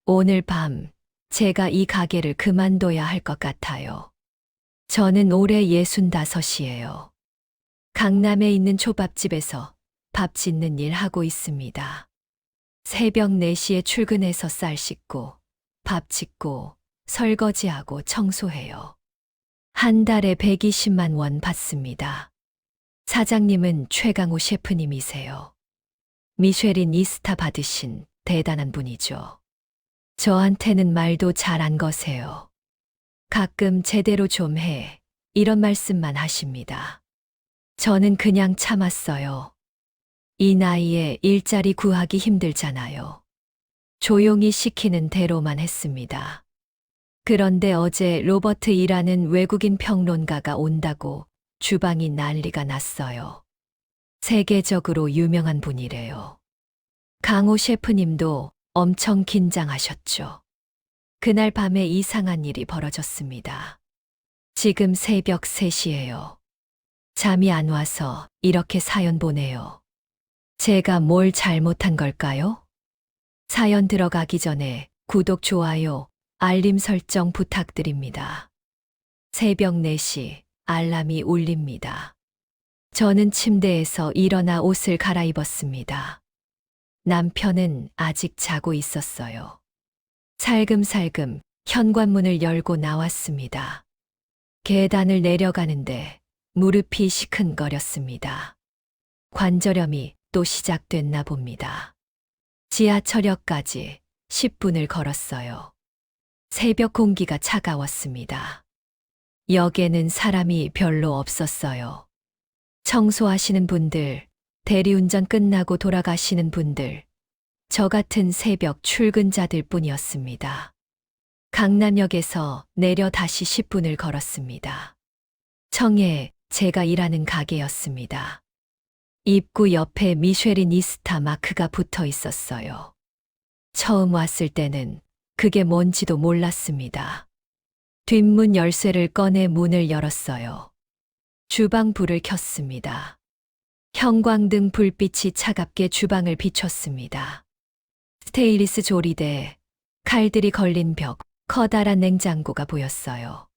오늘 밤 제가 이 가게를 그만둬야 할 것 같아요. 저는 올해 65이에요. 강남에 있는 초밥집에서 밥 짓는 일 하고 있습니다. 새벽 4시에 출근해서 쌀 씻고, 밥 짓고, 설거지하고 청소해요. 한 달에 120만 원 받습니다. 사장님은 최강호 셰프님이세요. 미쉐린 이스타 받으신 대단한 분이죠. 저한테는 말도 잘 안 거세요. 가끔 제대로 좀 해. 이런 말씀만 하십니다. 저는 그냥 참았어요. 이 나이에 일자리 구하기 힘들잖아요. 조용히 시키는 대로만 했습니다. 그런데 어제 로버트이라는 외국인 평론가가 온다고 주방이 난리가 났어요. 세계적으로 유명한 분이래요. 강호 셰프님도 엄청 긴장하셨죠. 그날 밤에 이상한 일이 벌어졌습니다. 지금 새벽 3시예요. 잠이 안 와서 이렇게 사연 보내요. 제가 뭘 잘못한 걸까요? 사연 들어가기 전에 구독, 좋아요, 알림 설정 부탁드립니다. 새벽 4시 알람이 울립니다. 저는 침대에서 일어나 옷을 갈아입었습니다. 남편은 아직 자고 있었어요. 살금살금 현관문을 열고 나왔습니다. 계단을 내려가는데 무릎이 시큰거렸습니다. 관절염이 또 시작됐나 봅니다. 지하철역까지 10분을 걸었어요. 새벽 공기가 차가웠습니다. 역에는 사람이 별로 없었어요. 청소하시는 분들, 대리운전 끝나고 돌아가시는 분들, 저 같은 새벽 출근자들 뿐이었습니다. 강남역에서 내려 다시 10분을 걸었습니다. 청에 제가 일하는 가게였습니다. 입구 옆에 미쉐린 이스타 마크가 붙어 있었어요. 처음 왔을 때는 그게 뭔지도 몰랐습니다. 뒷문 열쇠를 꺼내 문을 열었어요. 주방 불을 켰습니다. 형광등 불빛이 차갑게 주방을 비췄습니다. 스테인리스 조리대, 칼들이 걸린 벽, 커다란 냉장고가 보였어요.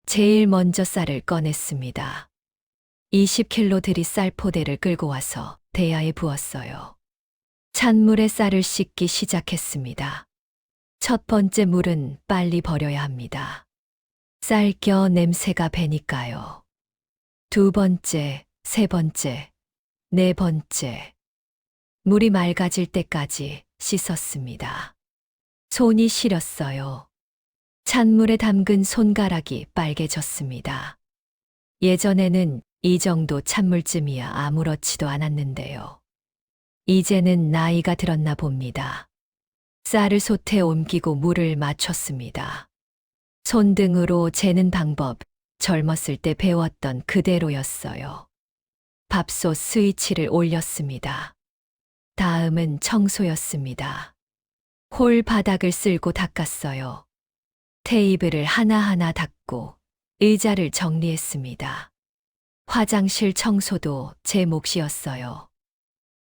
제일 먼저 쌀을 꺼냈습니다. 20kg들이 쌀포대를 끌고 와서 대야에 부었어요. 찬물에 쌀을 씻기 시작했습니다. 첫 번째 물은 빨리 버려야 합니다. 쌀겨 냄새가 배니까요. 두 번째, 세 번째, 네 번째. 물이 맑아질 때까지 씻었습니다. 손이 시렸어요. 찬물에 담근 손가락이 빨개졌습니다. 예전에는 이 정도 찬물쯤이야 아무렇지도 않았는데요. 이제는 나이가 들었나 봅니다. 쌀을 솥에 옮기고 물을 맞췄습니다. 손등으로 재는 방법, 젊었을 때 배웠던 그대로였어요. 밥솥 스위치를 올렸습니다. 다음은 청소였습니다. 홀 바닥을 쓸고 닦았어요. 테이블을 하나하나 닦고 의자를 정리했습니다. 화장실 청소도 제 몫이었어요.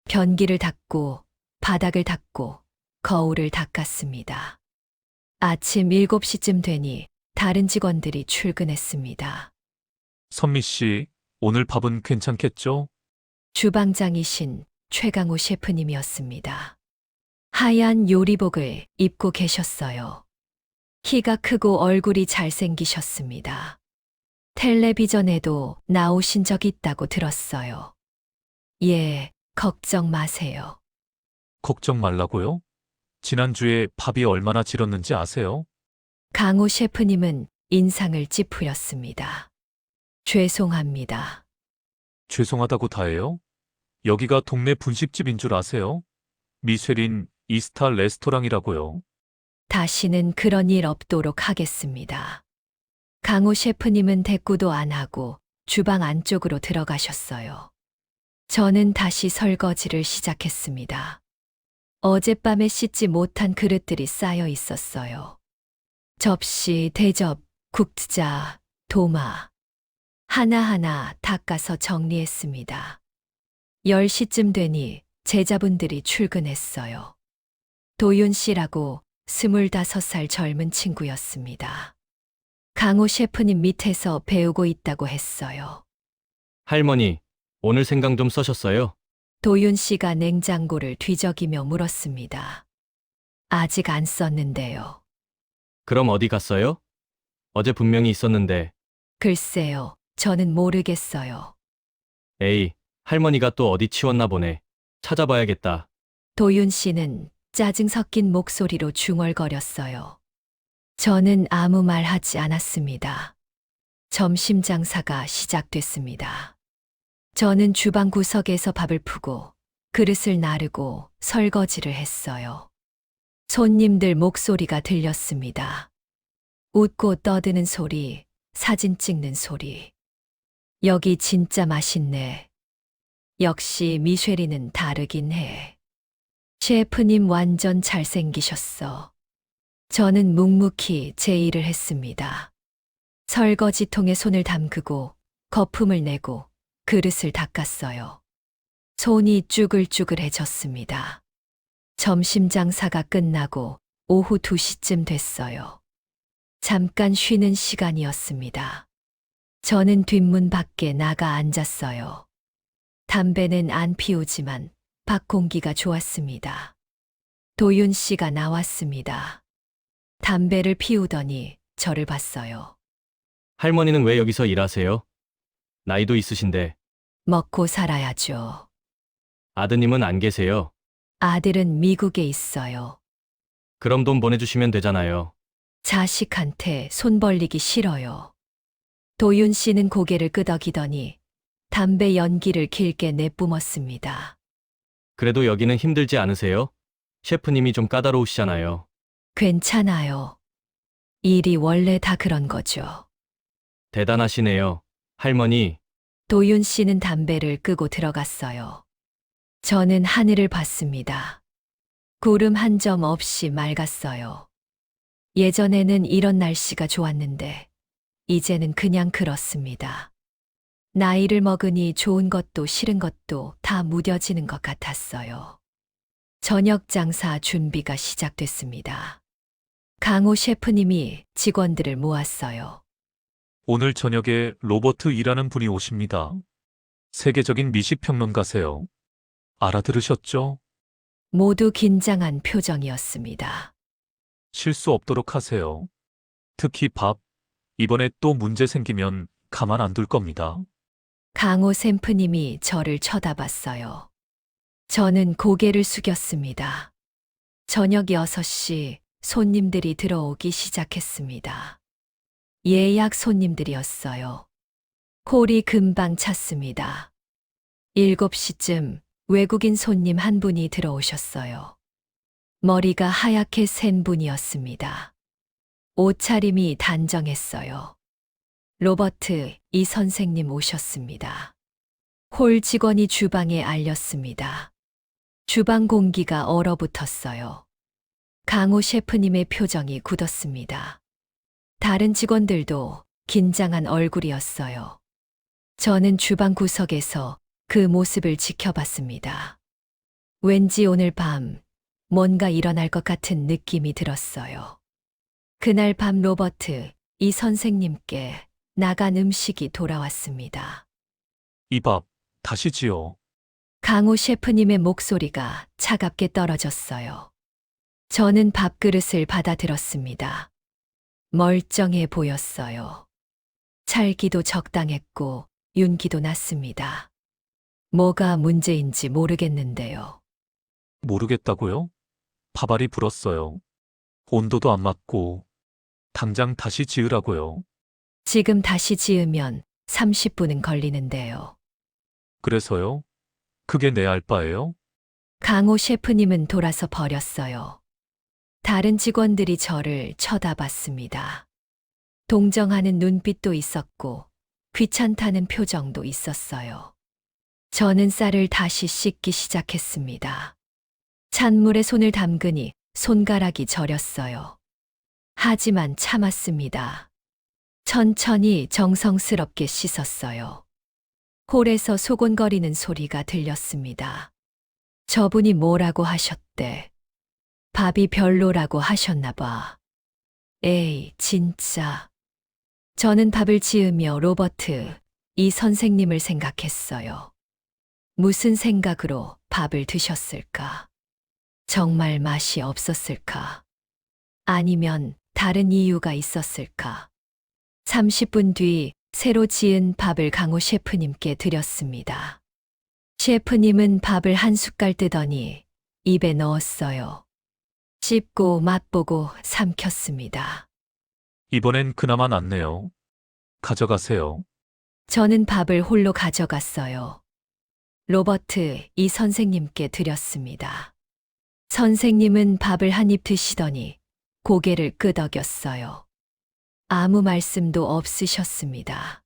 변기를 닦고 바닥을 닦고 거울을 닦았습니다. 아침 7시쯤 되니 다른 직원들이 출근했습니다. 선미 씨, 오늘 밥은 괜찮겠죠? 주방장이신 최강호 셰프님이었습니다. 하얀 요리복을 입고 계셨어요. 키가 크고 얼굴이 잘생기셨습니다. 텔레비전에도 나오신 적 있다고 들었어요. 예, 걱정 마세요. 걱정 말라고요? 지난주에 밥이 얼마나 질었는지 아세요? 강호 셰프님은 인상을 찌푸렸습니다. 죄송합니다. 죄송하다고 다해요? 여기가 동네 분식집인 줄 아세요? 미쉐린 이스타 레스토랑이라고요. 다시는 그런 일 없도록 하겠습니다. 강호 셰프님은 대꾸도 안 하고 주방 안쪽으로 들어가셨어요. 저는 다시 설거지를 시작했습니다. 어젯밤에 씻지 못한 그릇들이 쌓여 있었어요. 접시, 대접, 국자, 도마. 하나하나 닦아서 정리했습니다. 10시쯤 되니 제자분들이 출근했어요. 도윤 씨라고 25살 젊은 친구였습니다. 강호 셰프님 밑에서 배우고 있다고 했어요. 할머니, 오늘 생강 좀 써셨어요? 도윤 씨가 냉장고를 뒤적이며 물었습니다. 아직 안 썼는데요. 그럼 어디 갔어요? 어제 분명히 있었는데. 글쎄요, 저는 모르겠어요. 에이, 할머니가 또 어디 치웠나 보네. 찾아봐야겠다. 도윤 씨는 짜증 섞인 목소리로 중얼거렸어요. 저는 아무 말 하지 않았습니다. 점심 장사가 시작됐습니다. 저는 주방 구석에서 밥을 푸고 그릇을 나르고 설거지를 했어요. 손님들 목소리가 들렸습니다. 웃고 떠드는 소리, 사진 찍는 소리. 여기 진짜 맛있네. 역시 미쉐리는 다르긴 해. 셰프님 완전 잘생기셨어. 저는 묵묵히 제 일을 했습니다. 설거지통에 손을 담그고 거품을 내고 그릇을 닦았어요. 손이 쭈글쭈글해졌습니다. 점심 장사가 끝나고 오후 2시쯤 됐어요. 잠깐 쉬는 시간이었습니다. 저는 뒷문 밖에 나가 앉았어요. 담배는 안 피우지만 밖 공기가 좋았습니다. 도윤 씨가 나왔습니다. 담배를 피우더니 저를 봤어요. 할머니는 왜 여기서 일하세요? 나이도 있으신데. 먹고 살아야죠. 아드님은 안 계세요. 아들은 미국에 있어요. 그럼 돈 보내주시면 되잖아요. 자식한테 손 벌리기 싫어요. 도윤 씨는 고개를 끄덕이더니 담배 연기를 길게 내뿜었습니다. 그래도 여기는 힘들지 않으세요? 셰프님이 좀 까다로우시잖아요. 괜찮아요. 일이 원래 다 그런 거죠. 대단하시네요. 할머니, 도윤 씨는 담배를 끄고 들어갔어요. 저는 하늘을 봤습니다. 구름 한 점 없이 맑았어요. 예전에는 이런 날씨가 좋았는데, 이제는 그냥 그렇습니다. 나이를 먹으니 좋은 것도 싫은 것도 다 무뎌지는 것 같았어요. 저녁 장사 준비가 시작됐습니다. 강호 셰프님이 직원들을 모았어요. 오늘 저녁에 로버트 일하는 분이 오십니다. 세계적인 미식 평론가세요. 알아들으셨죠? 모두 긴장한 표정이었습니다. 실수 없도록 하세요. 특히 밥. 이번에 또 문제 생기면 가만 안 둘 겁니다. 강호 셰프님이 저를 쳐다봤어요. 저는 고개를 숙였습니다. 저녁 6시 손님들이 들어오기 시작했습니다. 예약 손님들이었어요. 콜이 금방 찼습니다. 7시쯤 외국인 손님 한 분이 들어오셨어요. 머리가 하얗게 센 분이었습니다. 옷차림이 단정했어요. 로버트, 이 선생님 오셨습니다. 홀 직원이 주방에 알렸습니다. 주방 공기가 얼어붙었어요. 강호 셰프님의 표정이 굳었습니다. 다른 직원들도 긴장한 얼굴이었어요. 저는 주방 구석에서 그 모습을 지켜봤습니다. 왠지 오늘 밤 뭔가 일어날 것 같은 느낌이 들었어요. 그날 밤 로버트, 이 선생님께 나간 음식이 돌아왔습니다. 이 밥, 다시 지어. 강호 셰프님의 목소리가 차갑게 떨어졌어요. 저는 밥그릇을 받아들었습니다. 멀쩡해 보였어요. 찰기도 적당했고 윤기도 났습니다. 뭐가 문제인지 모르겠는데요. 모르겠다고요? 밥알이 불었어요. 온도도 안 맞고. 당장 다시 지으라고요. 지금 다시 지으면 30분은 걸리는데요. 그래서요? 그게 내 알바예요? 강호 셰프님은 돌아서 버렸어요. 다른 직원들이 저를 쳐다봤습니다. 동정하는 눈빛도 있었고 귀찮다는 표정도 있었어요. 저는 쌀을 다시 씻기 시작했습니다. 찬물에 손을 담그니 손가락이 저렸어요. 하지만 참았습니다. 천천히 정성스럽게 씻었어요. 홀에서 소곤거리는 소리가 들렸습니다. 저분이 뭐라고 하셨대. 밥이 별로라고 하셨나 봐. 에이, 진짜. 저는 밥을 지으며 로버트, 이 선생님을 생각했어요. 무슨 생각으로 밥을 드셨을까? 정말 맛이 없었을까? 아니면 다른 이유가 있었을까? 30분 뒤 새로 지은 밥을 강호 셰프님께 드렸습니다. 셰프님은 밥을 한 숟갈 뜨더니 입에 넣었어요. 씹고 맛보고 삼켰습니다. 이번엔 그나마 낫네요. 가져가세요. 저는 밥을 홀로 가져갔어요. 로버트, 이 선생님께 드렸습니다. 선생님은 밥을 한 입 드시더니 고개를 끄덕였어요. 아무 말씀도 없으셨습니다.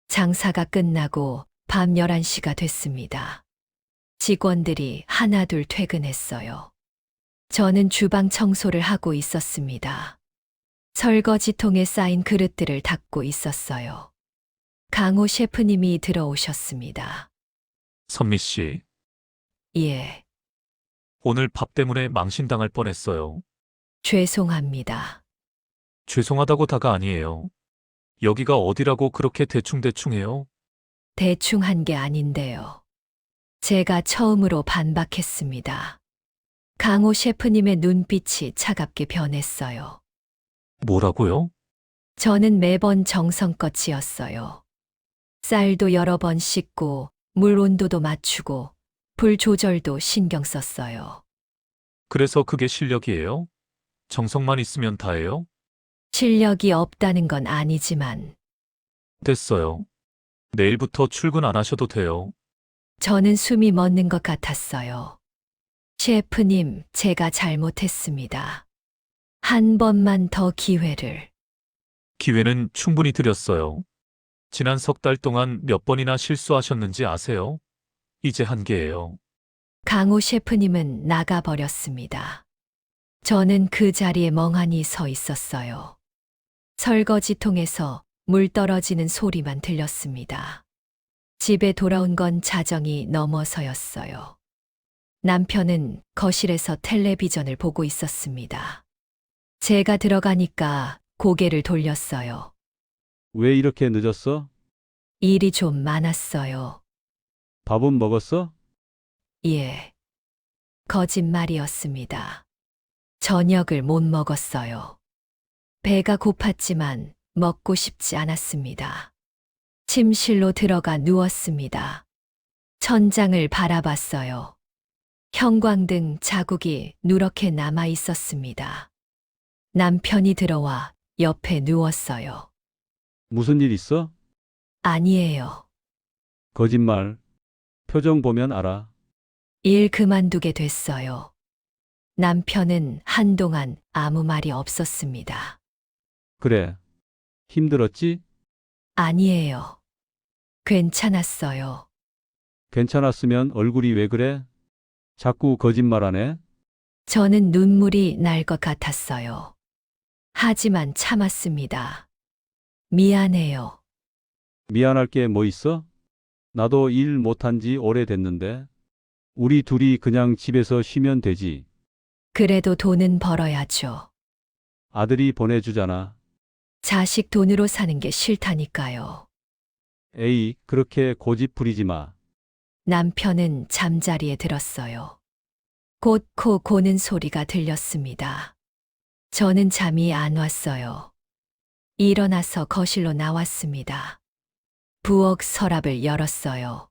장사가 끝나고 밤 11시가 됐습니다. 직원들이 하나둘 퇴근했어요. 저는 주방 청소를 하고 있었습니다. 설거지통에 쌓인 그릇들을 닦고 있었어요. 강호 셰프님이 들어오셨습니다. 선미 씨, 예, 오늘 밥 때문에 망신당할 뻔했어요. 죄송합니다. 죄송하다고 다가 아니에요. 여기가 어디라고 그렇게 대충대충 해요? 대충 한 게 아닌데요. 제가 처음으로 반박했습니다. 강호 셰프님의 눈빛이 차갑게 변했어요. 뭐라고요? 저는 매번 정성껏 지었어요. 쌀도 여러 번 씻고 물 온도도 맞추고 불 조절도 신경 썼어요. 그래서 그게 실력이에요? 정성만 있으면 다예요? 실력이 없다는 건 아니지만 됐어요. 내일부터 출근 안 하셔도 돼요. 저는 숨이 멎는 것 같았어요. 셰프님, 제가 잘못했습니다. 한 번만 더 기회를. 기회는 충분히 드렸어요. 지난 석 달 동안 몇 번이나 실수하셨는지 아세요? 이제 한계예요. 강호 셰프님은 나가버렸습니다. 저는 그 자리에 멍하니 서 있었어요. 설거지통에서 물 떨어지는 소리만 들렸습니다. 집에 돌아온 건 자정이 넘어서였어요. 남편은 거실에서 텔레비전을 보고 있었습니다. 제가 들어가니까 고개를 돌렸어요. 왜 이렇게 늦었어? 일이 좀 많았어요. 밥은 먹었어? 예. 거짓말이었습니다. 저녁을 못 먹었어요. 배가 고팠지만 먹고 싶지 않았습니다. 침실로 들어가 누웠습니다. 천장을 바라봤어요. 형광등 자국이 누렇게 남아 있었습니다. 남편이 들어와 옆에 누웠어요. 무슨 일 있어? 아니에요. 거짓말. 표정 보면 알아. 일 그만두게 됐어요. 남편은 한동안 아무 말이 없었습니다. 그래. 힘들었지? 아니에요. 괜찮았어요. 괜찮았으면 얼굴이 왜 그래? 자꾸 거짓말하네. 저는 눈물이 날 것 같았어요. 하지만 참았습니다. 미안해요. 미안할 게 뭐 있어? 나도 일 못한 지 오래됐는데. 우리 둘이 그냥 집에서 쉬면 되지. 그래도 돈은 벌어야죠. 아들이 보내주잖아. 자식 돈으로 사는 게 싫다니까요. 에이, 그렇게 고집 부리지 마. 남편은 잠자리에 들었어요. 곧 코 고는 소리가 들렸습니다. 저는 잠이 안 왔어요. 일어나서 거실로 나왔습니다. 부엌 서랍을 열었어요.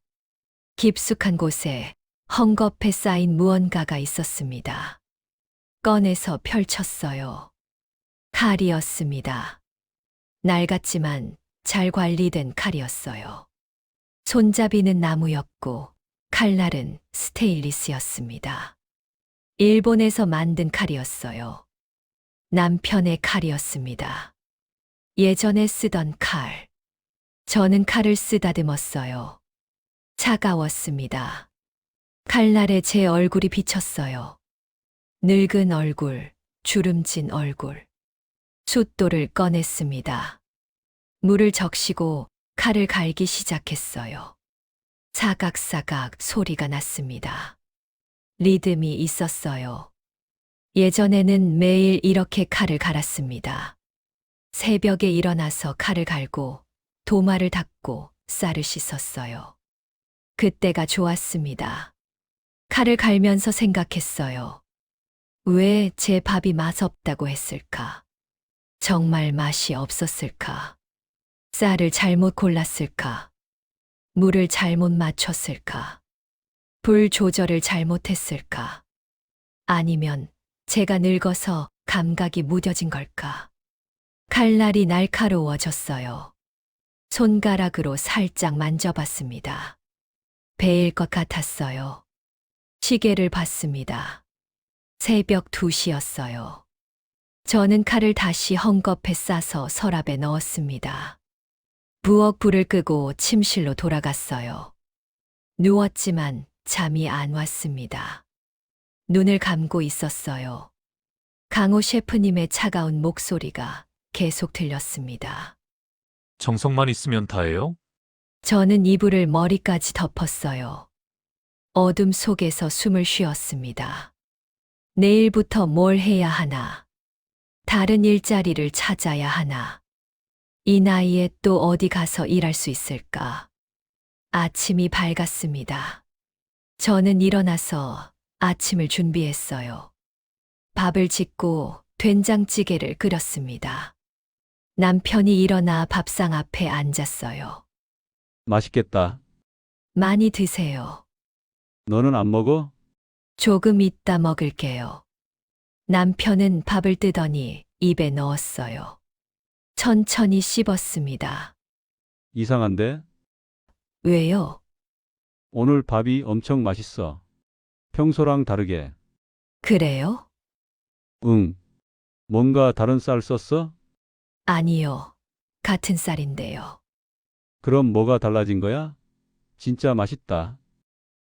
깊숙한 곳에 헝겊에 쌓인 무언가가 있었습니다. 꺼내서 펼쳤어요. 칼이었습니다. 낡았지만 잘 관리된 칼이었어요. 손잡이는 나무였고 칼날은 스테인리스였습니다. 일본에서 만든 칼이었어요. 남편의 칼이었습니다. 예전에 쓰던 칼. 저는 칼을 쓰다듬었어요. 차가웠습니다. 칼날에 제 얼굴이 비쳤어요. 늙은 얼굴, 주름진 얼굴. 숫돌을 꺼냈습니다. 물을 적시고 칼을 갈기 시작했어요. 사각사각 소리가 났습니다. 리듬이 있었어요. 예전에는 매일 이렇게 칼을 갈았습니다. 새벽에 일어나서 칼을 갈고 도마를 닦고 쌀을 씻었어요. 그때가 좋았습니다. 칼을 갈면서 생각했어요. 왜 제 밥이 맛없다고 했을까? 정말 맛이 없었을까? 쌀을 잘못 골랐을까? 물을 잘못 맞췄을까? 불 조절을 잘못했을까? 아니면 제가 늙어서 감각이 무뎌진 걸까? 칼날이 날카로워졌어요. 손가락으로 살짝 만져봤습니다. 베일 것 같았어요. 시계를 봤습니다. 새벽 2시였어요. 저는 칼을 다시 헝겊에 싸서 서랍에 넣었습니다. 부엌 불을 끄고 침실로 돌아갔어요. 누웠지만 잠이 안 왔습니다. 눈을 감고 있었어요. 강호 셰프님의 차가운 목소리가 계속 들렸습니다. 정성만 있으면 다예요? 저는 이불을 머리까지 덮었어요. 어둠 속에서 숨을 쉬었습니다. 내일부터 뭘 해야 하나? 다른 일자리를 찾아야 하나? 이 나이에 또 어디 가서 일할 수 있을까? 아침이 밝았습니다. 저는 일어나서 아침을 준비했어요. 밥을 짓고 된장찌개를 끓였습니다. 남편이 일어나 밥상 앞에 앉았어요. 맛있겠다. 많이 드세요. 너는 안 먹어? 조금 이따 먹을게요. 남편은 밥을 뜨더니 입에 넣었어요. 천천히 씹었습니다. 이상한데? 왜요? 오늘 밥이 엄청 맛있어. 평소랑 다르게. 그래요? 응. 뭔가 다른 쌀 썼어? 아니요. 같은 쌀인데요. 그럼 뭐가 달라진 거야? 진짜 맛있다.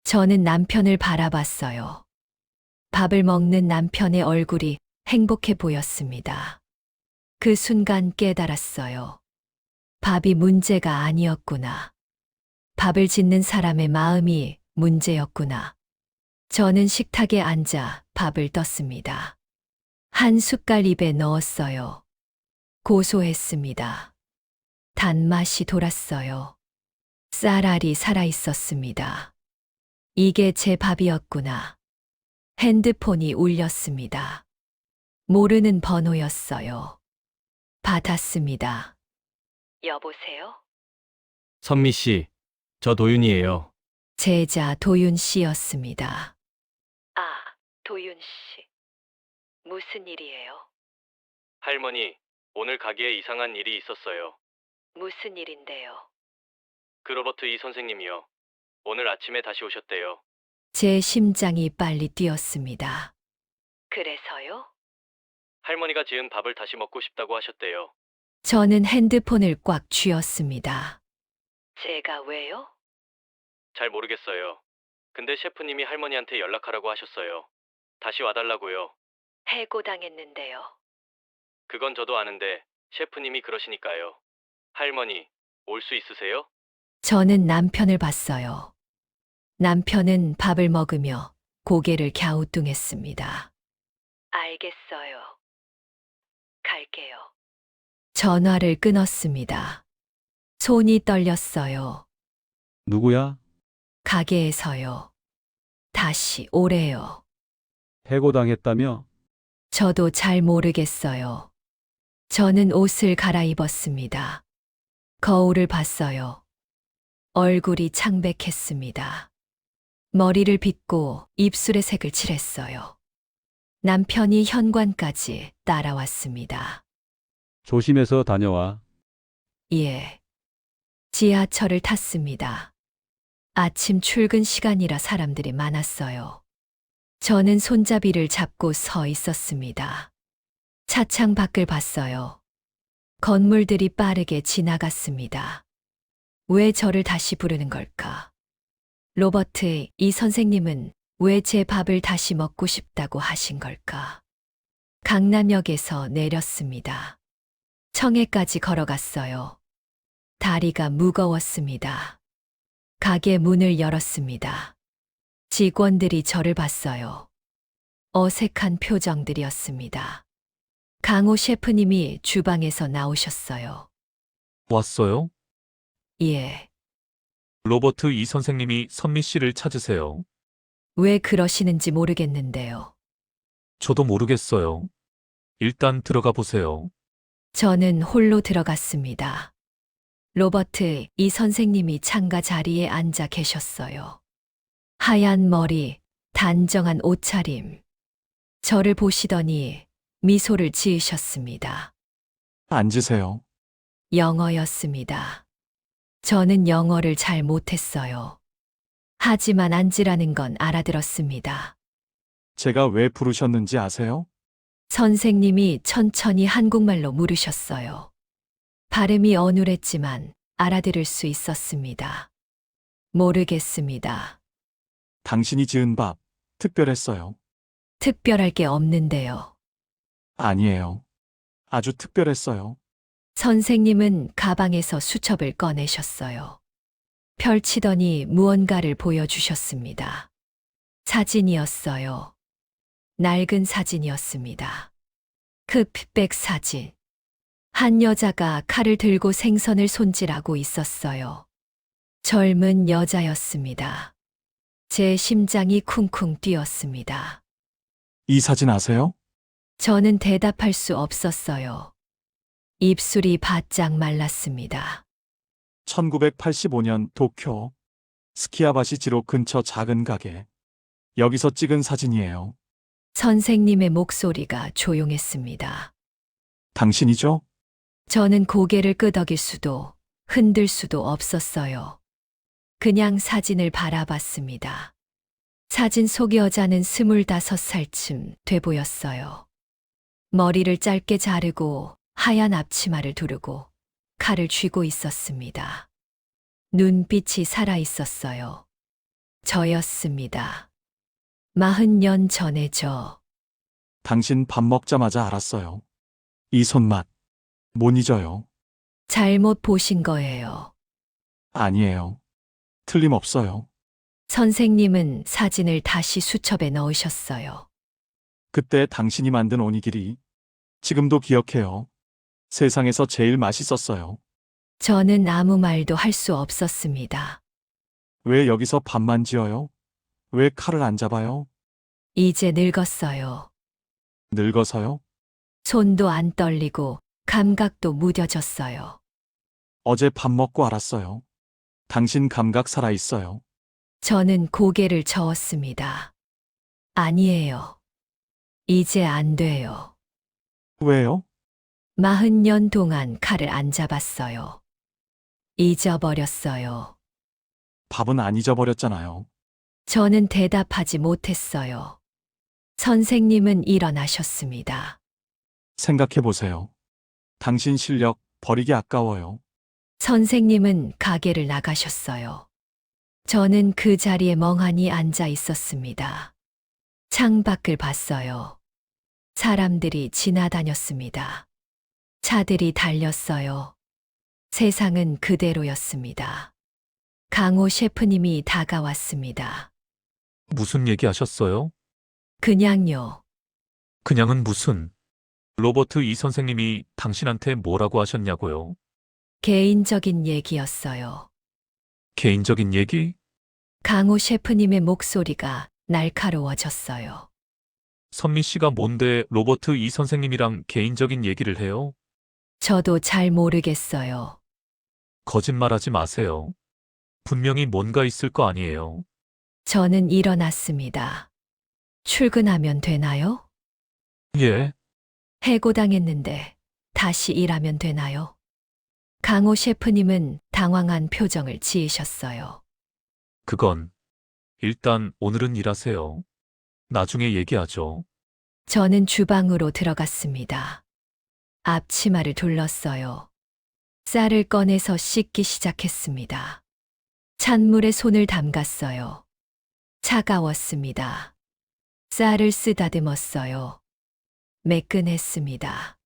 저는 남편을 바라봤어요. 밥을 먹는 남편의 얼굴이 행복해 보였습니다. 그 순간 깨달았어요. 밥이 문제가 아니었구나. 밥을 짓는 사람의 마음이 문제였구나. 저는 식탁에 앉아 밥을 떴습니다. 한 숟갈 입에 넣었어요. 고소했습니다. 단맛이 돌았어요. 쌀알이 살아있었습니다. 이게 제 밥이었구나. 핸드폰이 울렸습니다. 모르는 번호였어요. 받았습니다. 여보세요? 선미 씨, 저 도윤이에요. 제자 도윤 씨였습니다. 아, 도윤 씨. 무슨 일이에요? 할머니, 오늘 가게에 이상한 일이 있었어요. 무슨 일인데요? 그 로버트 이 선생님이요. 오늘 아침에 다시 오셨대요. 제 심장이 빨리 뛰었습니다. 그래서요? 할머니가 지은 밥을 다시 먹고 싶다고 하셨대요. 저는 핸드폰을 꽉 쥐었습니다. 제가 왜요? 잘 모르겠어요. 근데 셰프님이 할머니한테 연락하라고 하셨어요. 다시 와달라고요. 해고당했는데요. 그건 저도 아는데 셰프님이 그러시니까요. 할머니, 올 수 있으세요? 저는 남편을 봤어요. 남편은 밥을 먹으며 고개를 갸우뚱했습니다. 알겠어요. 갈게요. 전화를 끊었습니다. 손이 떨렸어요. 누구야? 가게에서요. 다시 오래요. 해고당했다며? 저도 잘 모르겠어요. 저는 옷을 갈아입었습니다. 거울을 봤어요. 얼굴이 창백했습니다. 머리를 빗고 입술에 색을 칠했어요. 남편이 현관까지 따라왔습니다. 조심해서 다녀와. 예. 지하철을 탔습니다. 아침 출근 시간이라 사람들이 많았어요. 저는 손잡이를 잡고 서 있었습니다. 차창 밖을 봤어요. 건물들이 빠르게 지나갔습니다. 왜 저를 다시 부르는 걸까? 로버트, 이 선생님은 왜 제 밥을 다시 먹고 싶다고 하신 걸까? 강남역에서 내렸습니다. 청해까지 걸어갔어요. 다리가 무거웠습니다. 가게 문을 열었습니다. 직원들이 저를 봤어요. 어색한 표정들이었습니다. 강호 셰프님이 주방에서 나오셨어요. 왔어요? 예. 로버트 이 선생님이 선미 씨를 찾으세요. 왜 그러시는지 모르겠는데요. 저도 모르겠어요. 일단 들어가 보세요. 저는 홀로 들어갔습니다. 로버트 이 선생님이 창가 자리에 앉아 계셨어요. 하얀 머리, 단정한 옷차림. 저를 보시더니 미소를 지으셨습니다. 앉으세요. 영어였습니다. 저는 영어를 잘 못했어요. 하지만 앉으라는 건 알아들었습니다. 제가 왜 부르셨는지 아세요? 선생님이 천천히 한국말로 물으셨어요. 발음이 어눌했지만 알아들을 수 있었습니다. 모르겠습니다. 당신이 지은 밥, 특별했어요. 특별할 게 없는데요. 아니에요. 아주 특별했어요. 선생님은 가방에서 수첩을 꺼내셨어요. 펼치더니 무언가를 보여주셨습니다. 사진이었어요. 낡은 사진이었습니다. 흑백 사진. 한 여자가 칼을 들고 생선을 손질하고 있었어요. 젊은 여자였습니다. 제 심장이 쿵쿵 뛰었습니다. 이 사진 아세요? 저는 대답할 수 없었어요. 입술이 바짝 말랐습니다. 1985년 도쿄 스키야바시 지로 근처 작은 가게. 여기서 찍은 사진이에요. 선생님의 목소리가 조용했습니다. 당신이죠? 저는 고개를 끄덕일 수도 흔들 수도 없었어요. 그냥 사진을 바라봤습니다. 사진 속 여자는 25살쯤 돼 보였어요. 머리를 짧게 자르고 하얀 앞치마를 두르고 칼을 쥐고 있었습니다. 눈빛이 살아 있었어요. 저였습니다. 40년 전의 저. 당신 밥 먹자마자 알았어요. 이 손맛. 못 잊어요. 잘못 보신 거예요. 아니에요. 틀림없어요. 선생님은 사진을 다시 수첩에 넣으셨어요. 그때 당신이 만든 오니기리. 지금도 기억해요. 세상에서 제일 맛있었어요. 저는 아무 말도 할 수 없었습니다. 왜 여기서 밥만 지어요? 왜 칼을 안 잡아요? 이제 늙었어요. 늙어서요? 손도 안 떨리고 감각도 무뎌졌어요. 어제 밥 먹고 알았어요. 당신 감각 살아있어요. 저는 고개를 저었습니다. 아니에요. 이제 안 돼요. 왜요? 40년 동안 칼을 안 잡았어요. 잊어버렸어요. 밥은 안 잊어버렸잖아요. 저는 대답하지 못했어요. 선생님은 일어나셨습니다. 생각해보세요. 당신 실력 버리기 아까워요. 선생님은 가게를 나가셨어요. 저는 그 자리에 멍하니 앉아 있었습니다. 창밖을 봤어요. 사람들이 지나다녔습니다. 차들이 달렸어요. 세상은 그대로였습니다. 강호 셰프님이 다가왔습니다. 무슨 얘기 하셨어요? 그냥요. 그냥은 무슨? 로버트 이 선생님이 당신한테 뭐라고 하셨냐고요? 개인적인 얘기였어요. 개인적인 얘기? 강호 셰프님의 목소리가 날카로워졌어요. 선미 씨가 뭔데 로버트 이 선생님이랑 개인적인 얘기를 해요? 저도 잘 모르겠어요. 거짓말하지 마세요. 분명히 뭔가 있을 거 아니에요. 저는 일어났습니다. 출근하면 되나요? 예, 해고당했는데 다시 일하면 되나요? 강호 셰프님은 당황한 표정을 지으셨어요. 그건 일단 오늘은 일하세요. 나중에 얘기하죠. 저는 주방으로 들어갔습니다. 앞치마를 둘렀어요. 쌀을 꺼내서 씻기 시작했습니다. 찬물에 손을 담갔어요. 차가웠습니다. 쌀을 쓰다듬었어요. 매끈했습니다.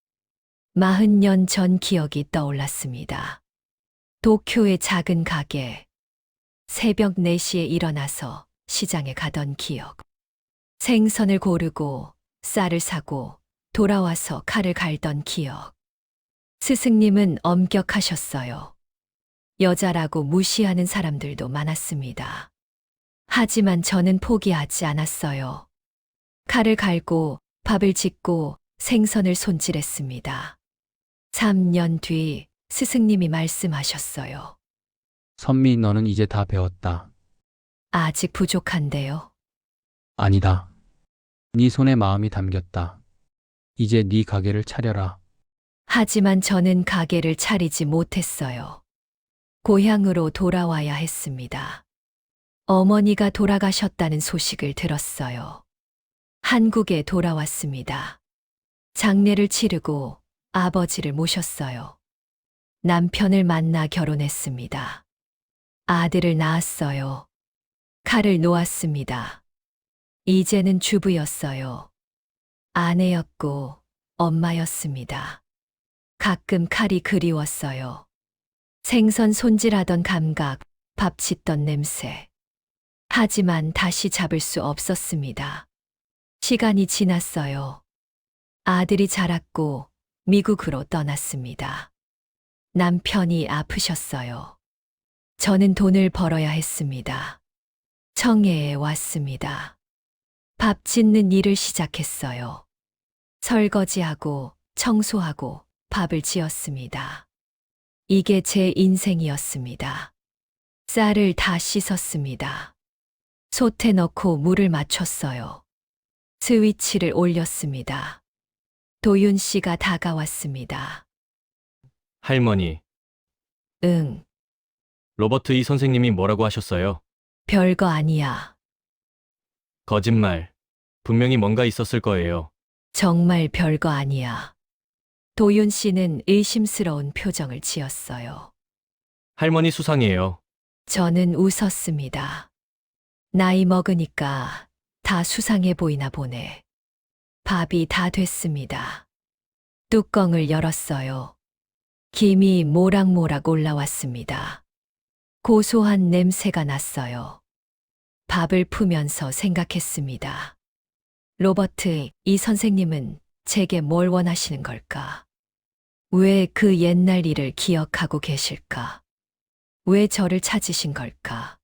40년 전 기억이 떠올랐습니다. 도쿄의 작은 가게. 새벽 4시에 일어나서 시장에 가던 기억. 생선을 고르고 쌀을 사고 돌아와서 칼을 갈던 기억. 스승님은 엄격하셨어요. 여자라고 무시하는 사람들도 많았습니다. 하지만 저는 포기하지 않았어요. 칼을 갈고 밥을 짓고 생선을 손질했습니다. 3년 뒤 스승님이 말씀하셨어요. 선미, 너는 이제 다 배웠다. 아직 부족한데요. 아니다. 네 손에 마음이 담겼다. 이제 네 가게를 차려라. 하지만 저는 가게를 차리지 못했어요. 고향으로 돌아와야 했습니다. 어머니가 돌아가셨다는 소식을 들었어요. 한국에 돌아왔습니다. 장례를 치르고 아버지를 모셨어요. 남편을 만나 결혼했습니다. 아들을 낳았어요. 칼을 놓았습니다. 이제는 주부였어요. 아내였고 엄마였습니다. 가끔 칼이 그리웠어요. 생선 손질하던 감각, 밥 짓던 냄새. 하지만 다시 잡을 수 없었습니다. 시간이 지났어요. 아들이 자랐고 미국으로 떠났습니다. 남편이 아프셨어요. 저는 돈을 벌어야 했습니다. 청해에 왔습니다. 밥 짓는 일을 시작했어요. 설거지하고 청소하고 밥을 지었습니다. 이게 제 인생이었습니다. 쌀을 다 씻었습니다. 솥에 넣고 물을 맞췄어요. 스위치를 올렸습니다. 도윤 씨가 다가왔습니다. 할머니, 응, 로버트 이 선생님이 뭐라고 하셨어요? 별거 아니야. 거짓말. 분명히 뭔가 있었을 거예요. 정말 별거 아니야. 도윤 씨는 의심스러운 표정을 지었어요. 할머니 수상해요. 저는 웃었습니다. 나이 먹으니까 다 수상해 보이나 보네. 밥이 다 됐습니다. 뚜껑을 열었어요. 김이 모락모락 올라왔습니다. 고소한 냄새가 났어요. 밥을 푸면서 생각했습니다. 로버트, 이 선생님은 제게 뭘 원하시는 걸까? 왜 그 옛날 일을 기억하고 계실까? 왜 저를 찾으신 걸까?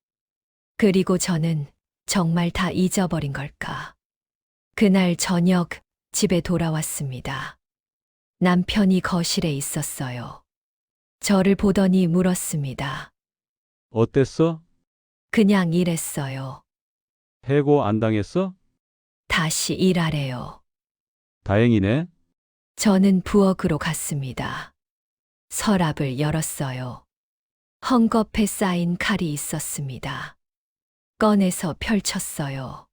그리고 저는 정말 다 잊어버린 걸까? 그날 저녁 집에 돌아왔습니다. 남편이 거실에 있었어요. 저를 보더니 물었습니다. 어땠어? 그냥 일했어요. 해고 안 당했어? 다시 일하래요. 다행이네. 저는 부엌으로 갔습니다. 서랍을 열었어요. 헝겊에 쌓인 칼이 있었습니다. 꺼내서 펼쳤어요.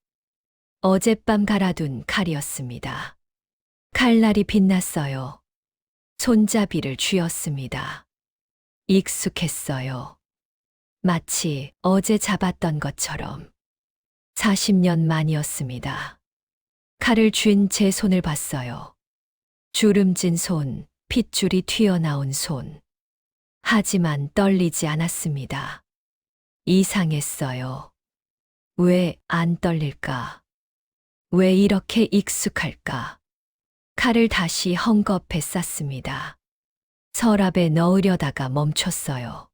어젯밤 갈아둔 칼이었습니다. 칼날이 빛났어요. 손잡이를 쥐었습니다. 익숙했어요. 마치 어제 잡았던 것처럼. 40년 만이었습니다. 칼을 쥔 제 손을 봤어요. 주름진 손, 핏줄이 튀어나온 손. 하지만 떨리지 않았습니다. 이상했어요. 왜 안 떨릴까? 왜 이렇게 익숙할까? 칼을 다시 헝겊에 쌌습니다. 서랍에 넣으려다가 멈췄어요.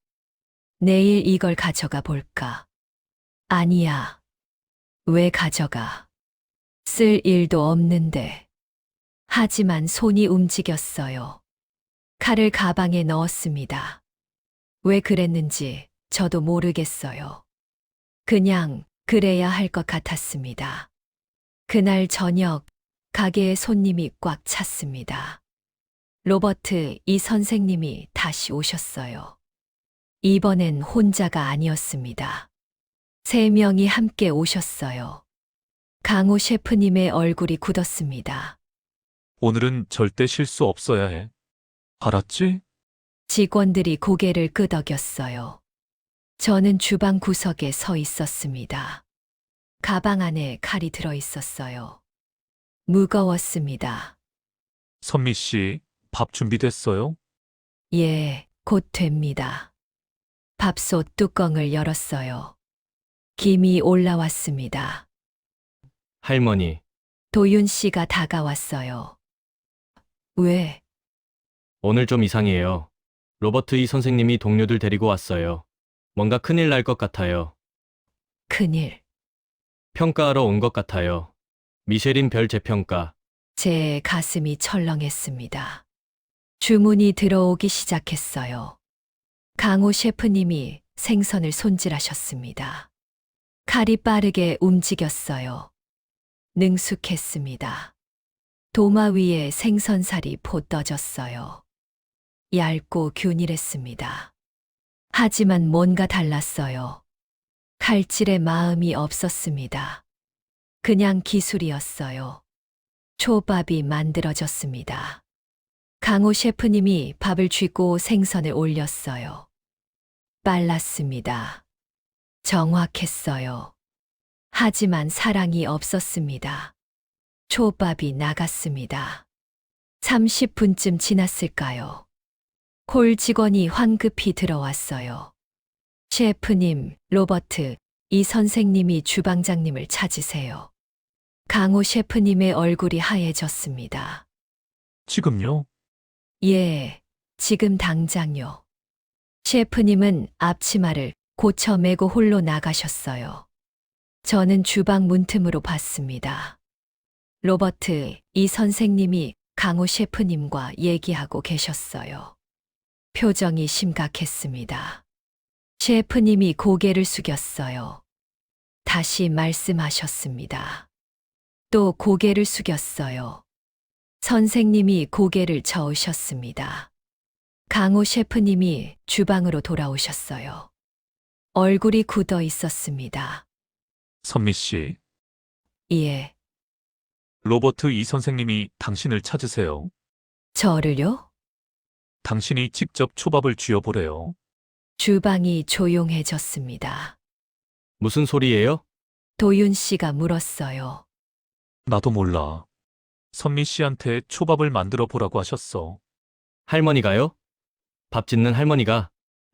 내일 이걸 가져가 볼까? 아니야. 왜 가져가? 쓸 일도 없는데. 하지만 손이 움직였어요. 칼을 가방에 넣었습니다. 왜 그랬는지 저도 모르겠어요. 그냥 그래야 할 것 같았습니다. 그날 저녁 가게에 손님이 꽉 찼습니다. 로버트, 이 선생님이 다시 오셨어요. 이번엔 혼자가 아니었습니다. 3명이 함께 오셨어요. 강호 셰프님의 얼굴이 굳었습니다. 오늘은 절대 실수 없어야 해. 알았지? 직원들이 고개를 끄덕였어요. 저는 주방 구석에 서 있었습니다. 가방 안에 칼이 들어 있었어요. 무거웠습니다. 선미 씨, 밥 준비됐어요? 예, 곧 됩니다. 밥솥 뚜껑을 열었어요. 김이 올라왔습니다. 할머니, 도윤 씨가 다가왔어요. 왜? 오늘 좀 이상해요. 로버트 이 선생님이 동료들 데리고 왔어요. 뭔가 큰일 날 것 같아요. 큰일. 평가하러 온 것 같아요. 미쉐린 별 재평가. 제 가슴이 철렁했습니다. 주문이 들어오기 시작했어요. 강호 셰프님이 생선을 손질하셨습니다. 칼이 빠르게 움직였어요. 능숙했습니다. 도마 위에 생선살이 포 떠졌어요. 얇고 균일했습니다. 하지만 뭔가 달랐어요. 칼질에 마음이 없었습니다. 그냥 기술이었어요. 초밥이 만들어졌습니다. 강호 셰프님이 밥을 쥐고 생선을 올렸어요. 빨랐습니다. 정확했어요. 하지만 사랑이 없었습니다. 초밥이 나갔습니다. 30분쯤 지났을까요? 홀 직원이 황급히 들어왔어요. 셰프님, 로버트, 이 선생님이 주방장님을 찾으세요. 강호 셰프님의 얼굴이 하얘졌습니다. 지금요? 예, 지금 당장요. 셰프님은 앞치마를 고쳐 매고 홀로 나가셨어요. 저는 주방 문틈으로 봤습니다. 로버트, 이 선생님이 강호 셰프님과 얘기하고 계셨어요. 표정이 심각했습니다. 셰프님이 고개를 숙였어요. 다시 말씀하셨습니다. 또 고개를 숙였어요. 선생님이 고개를 저으셨습니다. 강호 셰프님이 주방으로 돌아오셨어요. 얼굴이 굳어 있었습니다. 선미 씨, 예, 로버트 이 선생님이 당신을 찾으세요. 저를요? 당신이 직접 초밥을 쥐어보래요. 주방이 조용해졌습니다. 무슨 소리예요? 도윤 씨가 물었어요. 나도 몰라. 선미 씨한테 초밥을 만들어 보라고 하셨어. 할머니가요? 밥 짓는 할머니가.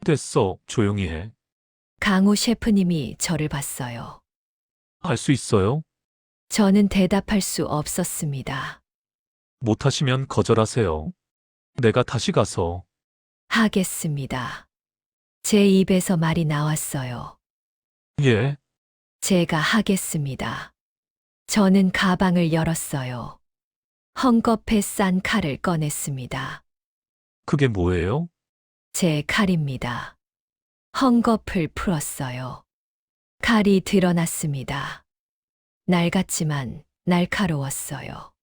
됐어, 조용히 해. 강호 셰프님이 저를 봤어요. 할 수 있어요? 저는 대답할 수 없었습니다. 못하시면 거절하세요. 내가 다시 가서. 하겠습니다. 제 입에서 말이 나왔어요. 예, 제가 하겠습니다. 저는 가방을 열었어요. 헝겊에 싼 칼을 꺼냈습니다. 그게 뭐예요? 제 칼입니다. 헝겊을 풀었어요. 칼이 드러났습니다. 낡았지만 날카로웠어요.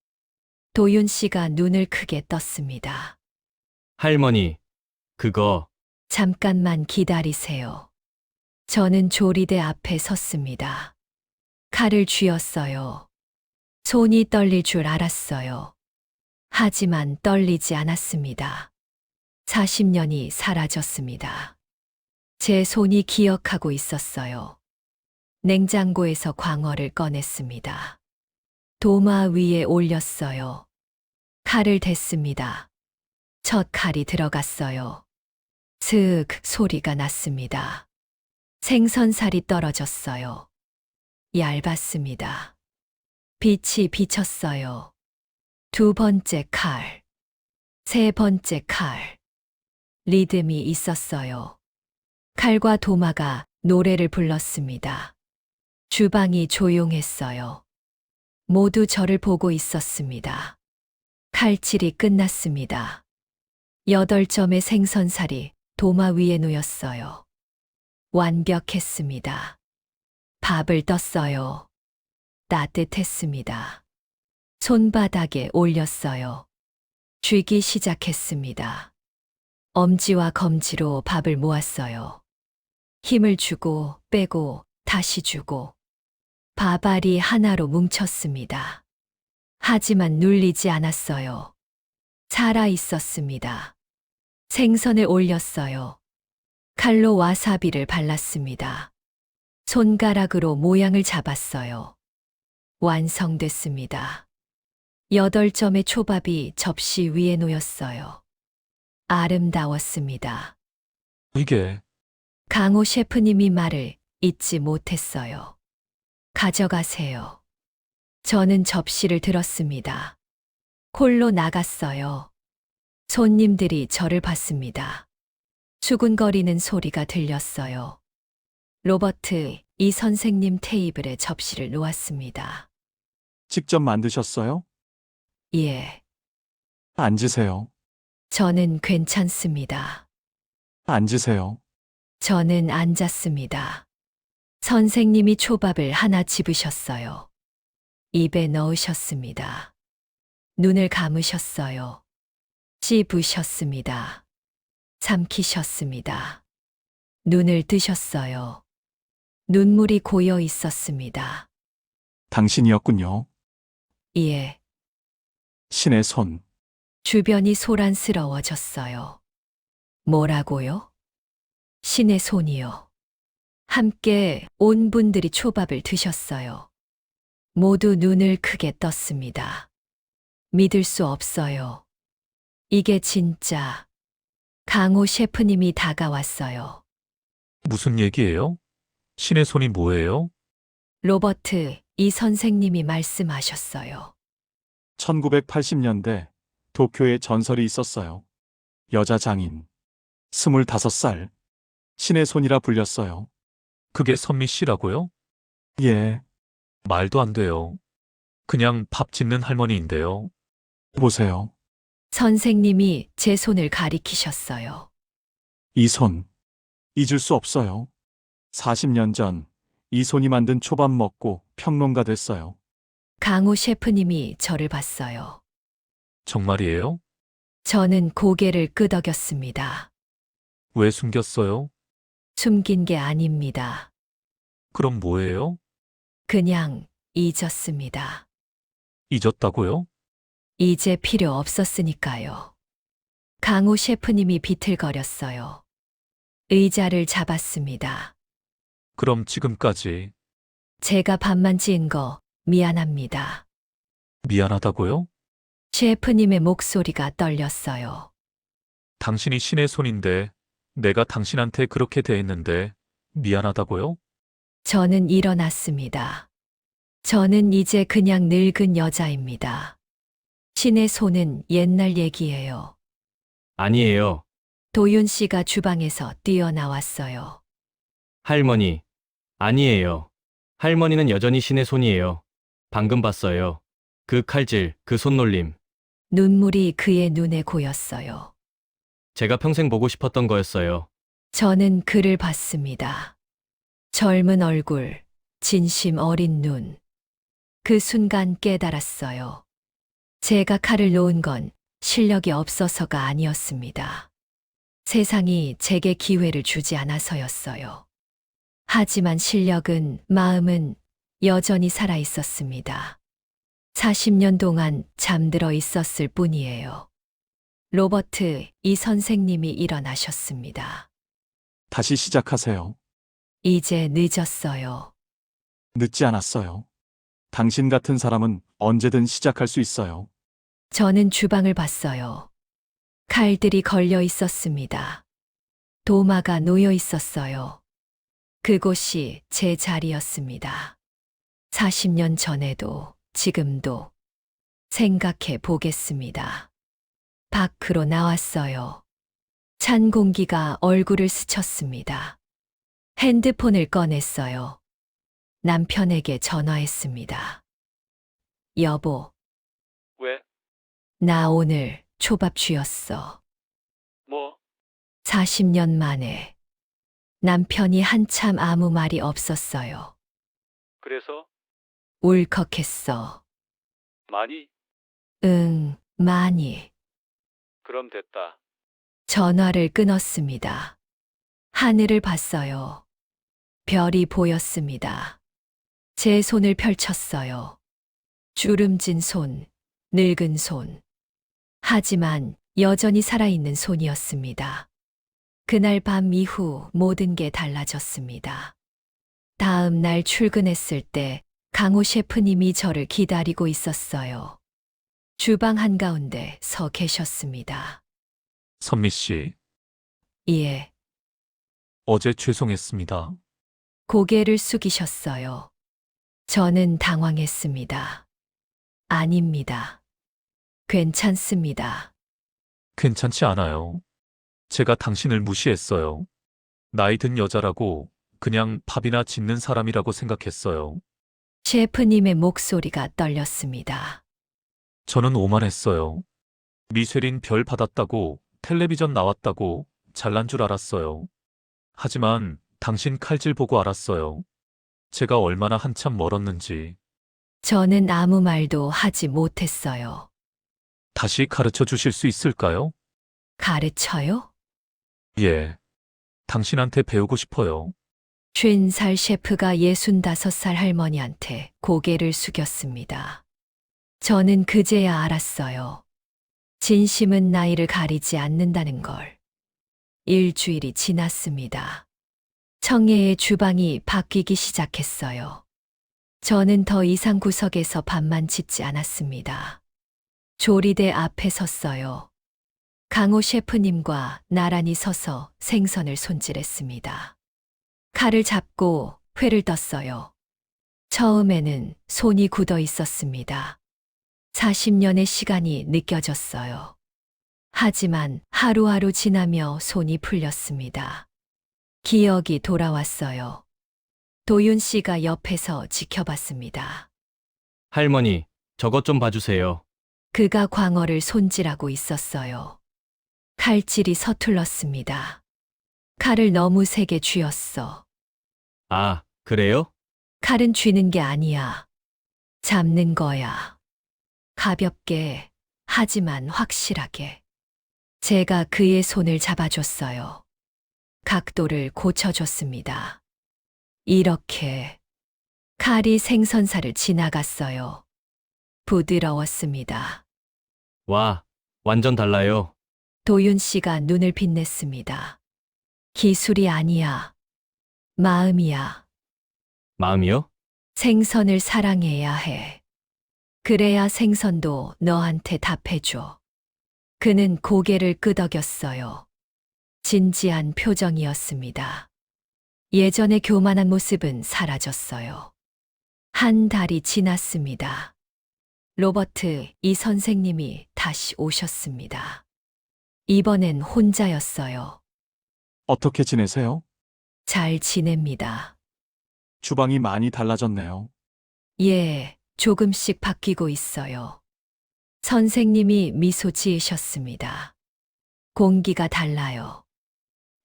도윤 씨가 눈을 크게 떴습니다. 할머니, 그거. 잠깐만 기다리세요. 저는 조리대 앞에 섰습니다. 칼을 쥐었어요. 손이 떨릴 줄 알았어요. 하지만 떨리지 않았습니다. 40년이 사라졌습니다. 제 손이 기억하고 있었어요. 냉장고에서 광어를 꺼냈습니다. 도마 위에 올렸어요. 칼을 댔습니다. 첫 칼이 들어갔어요. 슥 소리가 났습니다. 생선살이 떨어졌어요. 얇았습니다. 빛이 비쳤어요. 두 번째 칼, 세 번째 칼. 리듬이 있었어요. 칼과 도마가 노래를 불렀습니다. 주방이 조용했어요. 모두 저를 보고 있었습니다. 칼질이 끝났습니다. 8점의 생선살이 도마 위에 놓였어요. 완벽했습니다. 밥을 떴어요. 따뜻했습니다. 손바닥에 올렸어요. 쥐기 시작했습니다. 엄지와 검지로 밥을 모았어요. 힘을 주고 빼고 다시 주고 밥알이 하나로 뭉쳤습니다. 하지만 눌리지 않았어요. 살아 있었습니다. 생선을 올렸어요. 칼로 와사비를 발랐습니다. 손가락으로 모양을 잡았어요. 완성됐습니다. 8점의 초밥이 접시 위에 놓였어요. 아름다웠습니다. 이게 강호 셰프님이 말을 잊지 못했어요. 가져가세요. 저는 접시를 들었습니다. 홀로 나갔어요. 손님들이 저를 봤습니다. 수군거리는 소리가 들렸어요. 로버트 이 선생님 테이블에 접시를 놓았습니다. 직접 만드셨어요? 예, 앉으세요. 저는 괜찮습니다. 앉으세요. 저는 앉았습니다. 선생님이 초밥을 하나 집으셨어요. 입에 넣으셨습니다. 눈을 감으셨어요. 씹으셨습니다. 삼키셨습니다. 눈을 뜨셨어요. 눈물이 고여 있었습니다. 당신이었군요. 예, 신의 손. 주변이 소란스러워졌어요. 뭐라고요? 신의 손이요. 함께 온 분들이 초밥을 드셨어요. 모두 눈을 크게 떴습니다. 믿을 수 없어요. 이게 진짜. 강호 셰프님이 다가왔어요. 무슨 얘기예요? 신의 손이 뭐예요? 로버트 이 선생님이 말씀하셨어요. 1980년대 도쿄에 전설이 있었어요. 여자 장인. 25살. 신의 손이라 불렸어요. 그게 선미 씨라고요? 예, 말도 안 돼요. 그냥 밥 짓는 할머니인데요. 보세요. 선생님이 제 손을 가리키셨어요. 이 손. 잊을 수 없어요. 40년 전 이 손이 만든 초밥 먹고 평론가 됐어요. 강호 셰프님이 저를 봤어요. 정말이에요? 저는 고개를 끄덕였습니다. 왜 숨겼어요? 숨긴 게 아닙니다. 그럼 뭐예요? 그냥 잊었습니다. 잊었다고요? 이제 필요 없었으니까요. 강호 셰프님이 비틀거렸어요. 의자를 잡았습니다. 그럼 지금까지 제가 밥만 지은 거 미안합니다. 미안하다고요? 셰프님의 목소리가 떨렸어요. 당신이 신의 손인데 내가 당신한테 그렇게 대했는데 미안하다고요? 저는 일어났습니다. 저는 이제 그냥 늙은 여자입니다. 신의 손은 옛날 얘기예요. 아니에요. 도윤 씨가 주방에서 뛰어나왔어요. 할머니. 아니에요. 할머니는 여전히 신의 손이에요. 방금 봤어요. 그 칼질, 그 손놀림. 눈물이 그의 눈에 고였어요. 제가 평생 보고 싶었던 거였어요. 저는 그를 봤습니다. 젊은 얼굴, 진심 어린 눈. 그 순간 깨달았어요. 제가 칼을 놓은 건 실력이 없어서가 아니었습니다. 세상이 제게 기회를 주지 않아서였어요. 하지만 실력은, 마음은 여전히 살아 있었습니다. 40년 동안 잠들어 있었을 뿐이에요. 로버트 이 선생님이 일어나셨습니다. 다시 시작하세요. 이제 늦었어요. 늦지 않았어요. 당신 같은 사람은 언제든 시작할 수 있어요. 저는 주방을 봤어요. 칼들이 걸려 있었습니다. 도마가 놓여 있었어요. 그곳이 제 자리였습니다. 40년 전에도 지금도 생각해 보겠습니다. 밖으로 나왔어요. 찬 공기가 얼굴을 스쳤습니다. 핸드폰을 꺼냈어요. 남편에게 전화했습니다. 여보, 왜? 나 오늘 초밥 쥐었어. 뭐? 40년 만에. 남편이 한참 아무 말이 없었어요. 그래서? 울컥했어. 많이? 응, 많이. 그럼 됐다. 전화를 끊었습니다. 하늘을 봤어요. 별이 보였습니다. 제 손을 펼쳤어요. 주름진 손, 늙은 손. 하지만 여전히 살아있는 손이었습니다. 그날 밤 이후 모든 게 달라졌습니다. 다음 날 출근했을 때 강호 셰프님이 저를 기다리고 있었어요. 주방 한가운데 서 계셨습니다. 선미 씨, 예, 어제 죄송했습니다. 고개를 숙이셨어요. 저는 당황했습니다. 아닙니다. 괜찮습니다. 괜찮지 않아요. 제가 당신을 무시했어요. 나이 든 여자라고 그냥 밥이나 짓는 사람이라고 생각했어요. 셰프님의 목소리가 떨렸습니다. 저는 오만했어요. 미쉐린 별 받았다고 텔레비전 나왔다고 잘난 줄 알았어요. 하지만 당신 칼질 보고 알았어요. 제가 얼마나 한참 멀었는지. 저는 아무 말도 하지 못했어요. 다시 가르쳐 주실 수 있을까요? 가르쳐요? 예. 당신한테 배우고 싶어요. 50살 셰프가 65살 할머니한테 고개를 숙였습니다. 저는 그제야 알았어요. 진심은 나이를 가리지 않는다는 걸. 일주일이 지났습니다. 청예의 주방이 바뀌기 시작했어요. 저는 더 이상 구석에서 밥만 짓지 않았습니다. 조리대 앞에 섰어요. 강호 셰프님과 나란히 서서 생선을 손질했습니다. 칼을 잡고 회를 떴어요. 처음에는 손이 굳어 있었습니다. 40년의 시간이 느껴졌어요. 하지만 하루하루 지나며 손이 풀렸습니다. 기억이 돌아왔어요. 도윤 씨가 옆에서 지켜봤습니다. 할머니, 저것 좀 봐주세요. 그가 광어를 손질하고 있었어요. 칼질이 서툴렀습니다. 칼을 너무 세게 쥐었어. 아, 그래요? 칼은 쥐는 게 아니야. 잡는 거야. 가볍게, 하지만 확실하게. 제가 그의 손을 잡아줬어요. 각도를 고쳐줬습니다. 이렇게 칼이 생선살을 지나갔어요. 부드러웠습니다. 와, 완전 달라요. 도윤 씨가 눈을 빛냈습니다. 기술이 아니야. 마음이야. 마음이요? 생선을 사랑해야 해. 그래야 생선도 너한테 답해줘. 그는 고개를 끄덕였어요. 진지한 표정이었습니다. 예전의 교만한 모습은 사라졌어요. 한 달이 지났습니다. 로버트 이 선생님이 다시 오셨습니다. 이번엔 혼자였어요. 어떻게 지내세요? 잘 지냅니다. 주방이 많이 달라졌네요. 예, 조금씩 바뀌고 있어요. 선생님이 미소 지으셨습니다. 공기가 달라요.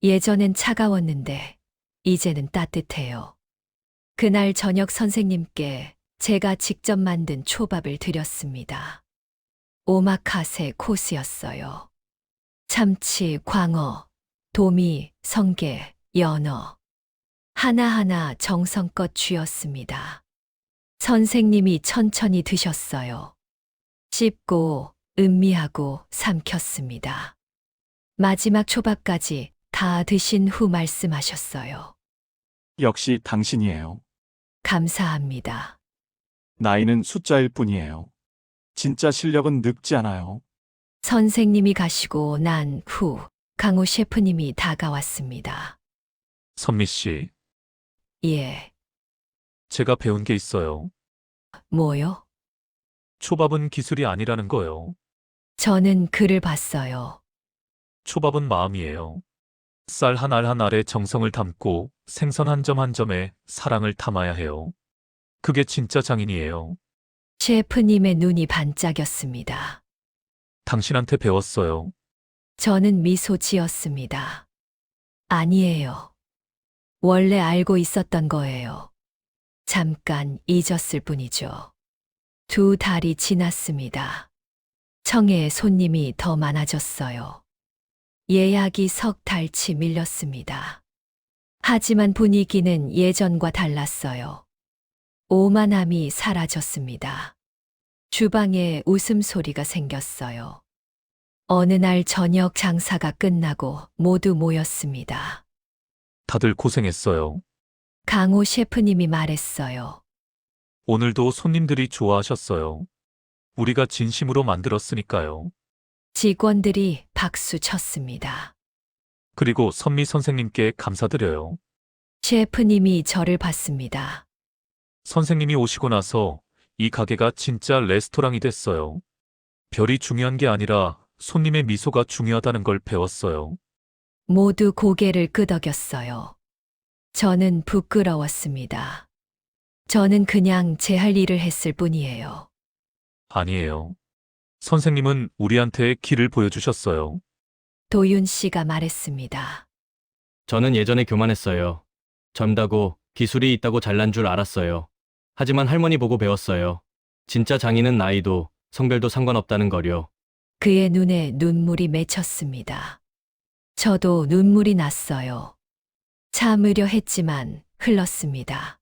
예전엔 차가웠는데, 이제는 따뜻해요. 그날 저녁 선생님께 제가 직접 만든 초밥을 드렸습니다. 오마카세 코스였어요. 참치, 광어, 도미, 성게, 연어. 하나하나 정성껏 쥐었습니다. 선생님이 천천히 드셨어요. 씹고, 음미하고 삼켰습니다. 마지막 초밥까지 다 드신 후 말씀하셨어요. 역시 당신이에요. 감사합니다. 나이는 숫자일 뿐이에요. 진짜 실력은 늙지 않아요. 선생님이 가시고 난 후 강호 셰프님이 다가왔습니다. 선미 씨, 예, 제가 배운 게 있어요. 뭐요? 초밥은 기술이 아니라는 거요. 저는 글을 봤어요. 초밥은 마음이에요. 쌀 한 알 한 알에 정성을 담고 생선 한 점 한 점에 사랑을 담아야 해요. 그게 진짜 장인이에요. 셰프님의 눈이 반짝였습니다. 당신한테 배웠어요. 저는 미소 지었습니다. 아니에요. 원래 알고 있었던 거예요. 잠깐 잊었을 뿐이죠. 2달이 지났습니다. 청해에 손님이 더 많아졌어요. 예약이 석 달치 밀렸습니다. 하지만 분위기는 예전과 달랐어요. 오만함이 사라졌습니다. 주방에 웃음소리가 생겼어요. 어느 날 저녁 장사가 끝나고 모두 모였습니다. 다들 고생했어요. 강호 셰프님이 말했어요. 오늘도 손님들이 좋아하셨어요. 우리가 진심으로 만들었으니까요. 직원들이 박수 쳤습니다. 그리고 선미 선생님께 감사드려요. 셰프님이 저를 봤습니다. 선생님이 오시고 나서 이 가게가 진짜 레스토랑이 됐어요. 별이 중요한 게 아니라 손님의 미소가 중요하다는 걸 배웠어요. 모두 고개를 끄덕였어요. 저는 부끄러웠습니다. 저는 그냥 제 할 일을 했을 뿐이에요. 아니에요. 선생님은 우리한테 길을 보여주셨어요. 도윤 씨가 말했습니다. 저는 예전에 교만했어요. 젊다고 기술이 있다고 잘난 줄 알았어요. 하지만 할머니 보고 배웠어요. 진짜 장인은 나이도 성별도 상관없다는 거요. 그의 눈에 눈물이 맺혔습니다. 저도 눈물이 났어요. 참으려 했지만 흘렀습니다.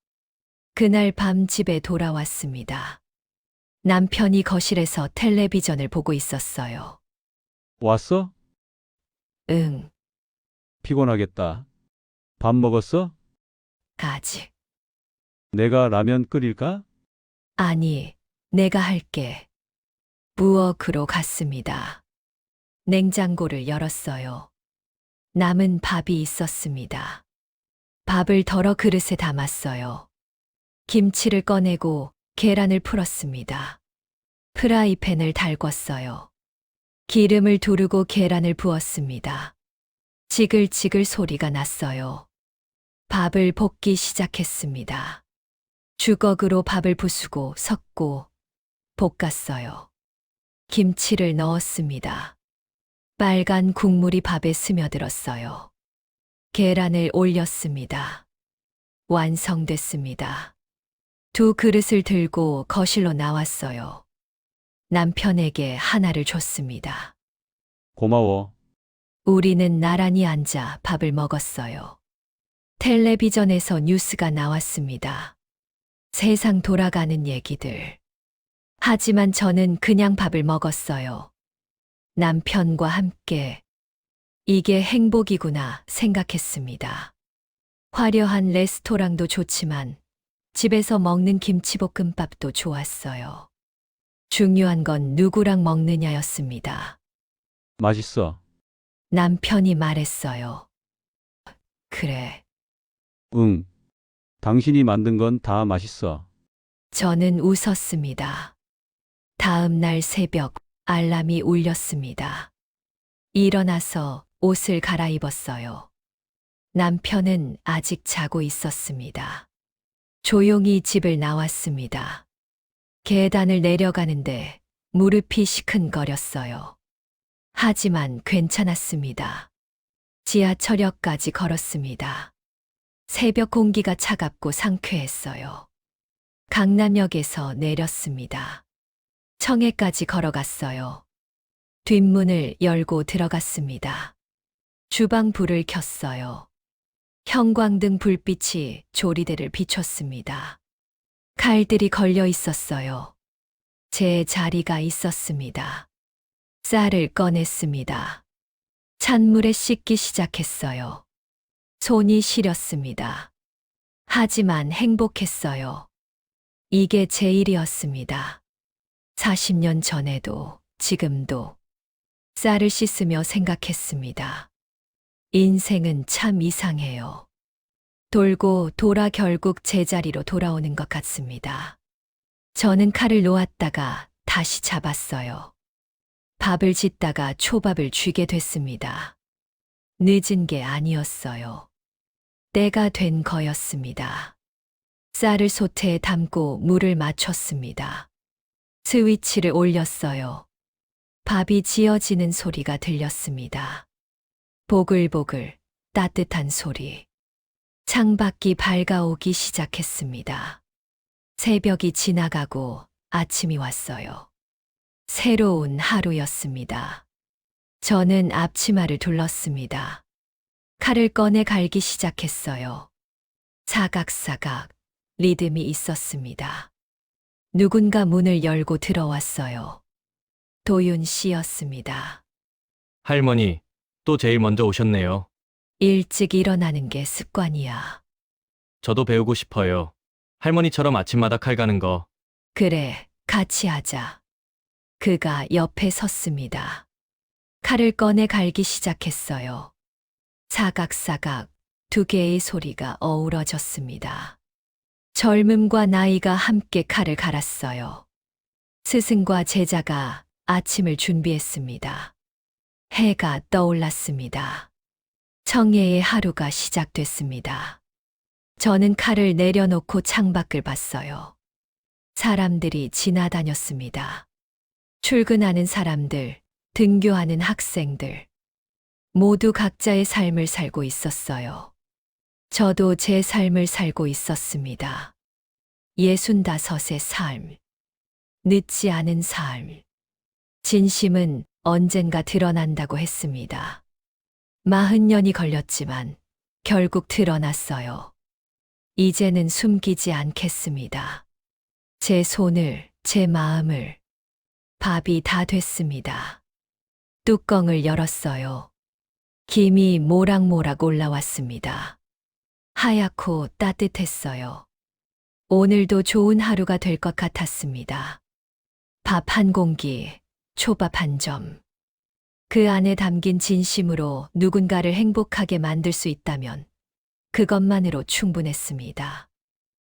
그날 밤 집에 돌아왔습니다. 남편이 거실에서 텔레비전을 보고 있었어요. 왔어? 응, 피곤하겠다. 밥 먹었어? 아직. 내가 라면 끓일까? 아니, 내가 할게. 부엌으로 갔습니다. 냉장고를 열었어요. 남은 밥이 있었습니다. 밥을 덜어 그릇에 담았어요. 김치를 꺼내고 계란을 풀었습니다. 프라이팬을 달궜어요. 기름을 두르고 계란을 부었습니다. 지글지글 소리가 났어요. 밥을 볶기 시작했습니다. 주걱으로 밥을 부수고 섞고 볶았어요. 김치를 넣었습니다. 빨간 국물이 밥에 스며들었어요. 계란을 올렸습니다. 완성됐습니다. 두 그릇을 들고 거실로 나왔어요. 남편에게 하나를 줬습니다. 고마워. 우리는 나란히 앉아 밥을 먹었어요. 텔레비전에서 뉴스가 나왔습니다. 세상 돌아가는 얘기들. 하지만 저는 그냥 밥을 먹었어요. 남편과 함께. 이게 행복이구나 생각했습니다. 화려한 레스토랑도 좋지만 집에서 먹는 김치볶음밥도 좋았어요. 중요한 건 누구랑 먹느냐였습니다. 맛있어. 남편이 말했어요. 그래. 응. 당신이 만든 건 다 맛있어. 저는 웃었습니다. 다음 날 새벽 알람이 울렸습니다. 일어나서 옷을 갈아입었어요. 남편은 아직 자고 있었습니다. 조용히 집을 나왔습니다. 계단을 내려가는데 무릎이 시큰거렸어요. 하지만 괜찮았습니다. 지하철역까지 걸었습니다. 새벽 공기가 차갑고 상쾌했어요. 강남역에서 내렸습니다. 청해까지 걸어갔어요. 뒷문을 열고 들어갔습니다. 주방 불을 켰어요. 형광등 불빛이 조리대를 비췄습니다. 칼들이 걸려 있었어요. 제 자리가 있었습니다. 쌀을 꺼냈습니다. 찬물에 씻기 시작했어요. 손이 시렸습니다. 하지만 행복했어요. 이게 제 일이었습니다. 40년 전에도 지금도 쌀을 씻으며 생각했습니다. 인생은 참 이상해요. 돌고 돌아 결국 제자리로 돌아오는 것 같습니다. 저는 칼을 놓았다가 다시 잡았어요. 밥을 짓다가 초밥을 쥐게 됐습니다. 늦은 게 아니었어요. 때가 된 거였습니다. 쌀을 솥에 담고 물을 맞췄습니다. 스위치를 올렸어요. 밥이 지어지는 소리가 들렸습니다. 보글보글 따뜻한 소리. 창밖이 밝아오기 시작했습니다. 새벽이 지나가고 아침이 왔어요. 새로운 하루였습니다. 저는 앞치마를 둘렀습니다. 칼을 꺼내 갈기 시작했어요. 사각사각 리듬이 있었습니다. 누군가 문을 열고 들어왔어요. 도윤 씨였습니다. 할머니, 또 제일 먼저 오셨네요. 일찍 일어나는 게 습관이야. 저도 배우고 싶어요. 할머니처럼 아침마다 칼 가는 거. 그래, 같이 하자. 그가 옆에 섰습니다. 칼을 꺼내 갈기 시작했어요. 사각사각 두 개의 소리가 어우러졌습니다. 젊음과 나이가 함께 칼을 갈았어요. 스승과 제자가 아침을 준비했습니다. 해가 떠올랐습니다. 청예의 하루가 시작됐습니다. 저는 칼을 내려놓고 창밖을 봤어요. 사람들이 지나다녔습니다. 출근하는 사람들, 등교하는 학생들. 모두 각자의 삶을 살고 있었어요. 저도 제 삶을 살고 있었습니다. 65의 삶. 늦지 않은 삶. 진심은 언젠가 드러난다고 했습니다. 40년이 걸렸지만 결국 드러났어요. 이제는 숨기지 않겠습니다. 제 손을, 제 마음을. 밥이 다 됐습니다. 뚜껑을 열었어요. 김이 모락모락 올라왔습니다. 하얗고 따뜻했어요. 오늘도 좋은 하루가 될 것 같았습니다. 밥 한 공기, 초밥 한 점. 그 안에 담긴 진심으로 누군가를 행복하게 만들 수 있다면 그것만으로 충분했습니다.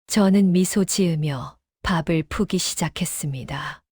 저는 미소 지으며 밥을 푸기 시작했습니다.